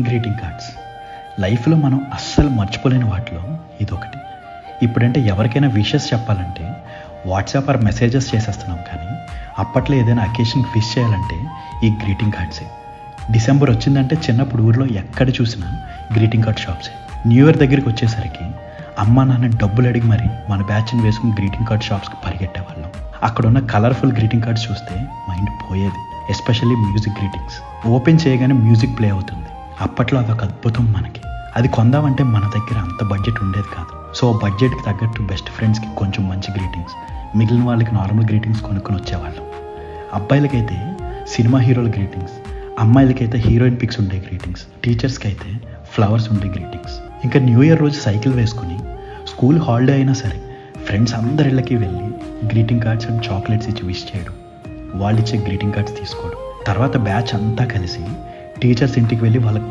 Greeting cards లైఫ్లో మనం అస్సలు మర్చిపోలేని వాటిలో ఇదొకటి. ఇప్పుడంటే ఎవరికైనా విషెస్ చెప్పాలంటే వాట్సాప్ ఆర్ మెసేజెస్ చేసేస్తున్నాం, కానీ అప్పట్లో ఏదైనా అకేషన్కి విష్ చేయాలంటే ఈ గ్రీటింగ్ కార్డ్సే. డిసెంబర్ వచ్చిందంటే చిన్నప్పుడు ఊర్లో ఎక్కడ చూసినా గ్రీటింగ్ కార్డ్ షాప్సే. న్యూ ఇయర్ దగ్గరికి వచ్చేసరికి అమ్మ నాన్న డబ్బులు అడిగి మరి మన బ్యాచ్ని వేసుకుని గ్రీటింగ్ కార్డ్ షాప్స్కి పరిగెట్టేవాళ్ళం. అక్కడ ఉన్న కలర్ఫుల్ గ్రీటింగ్ కార్డ్స్ చూస్తే మైండ్ పోయేది. Especially music greetings. ఓపెన్ చేయగానే మ్యూజిక్ ప్లే అవుతుంది. అప్పట్లో అదొక అద్భుతం. మనకి అది కొందామంటే మన దగ్గర అంత బడ్జెట్ ఉండేది కాదు. సో బడ్జెట్కి తగ్గట్టు బెస్ట్ ఫ్రెండ్స్కి కొంచెం మంచి గ్రీటింగ్స్, మిగిలిన వాళ్ళకి నార్మల్ గ్రీటింగ్స్ కొనుక్కొని వచ్చేవాళ్ళం. అబ్బాయిలకైతే సినిమా హీరోల గ్రీటింగ్స్, అమ్మాయిలకైతే హీరోయిన్ పిక్స్ ఉండే గ్రీటింగ్స్, టీచర్స్కి అయితే ఫ్లవర్స్ ఉండే గ్రీటింగ్స్. ఇంకా న్యూ ఇయర్ రోజు సైకిల్ వేసుకుని స్కూల్ హాలిడే అయినా సరే ఫ్రెండ్స్ అందరిళ్ళకి వెళ్ళి గ్రీటింగ్ కార్డ్స్ అండ్ చాక్లెట్స్ ఇచ్చి విష్ చేయడం, వాళ్ళు ఇచ్చే గ్రీటింగ్ కార్డ్స్ తీసుకోవడం. తర్వాత బ్యాచ్ అంతా కలిసి టీచర్స్ ఇంటికి వెళ్ళి వాళ్ళకి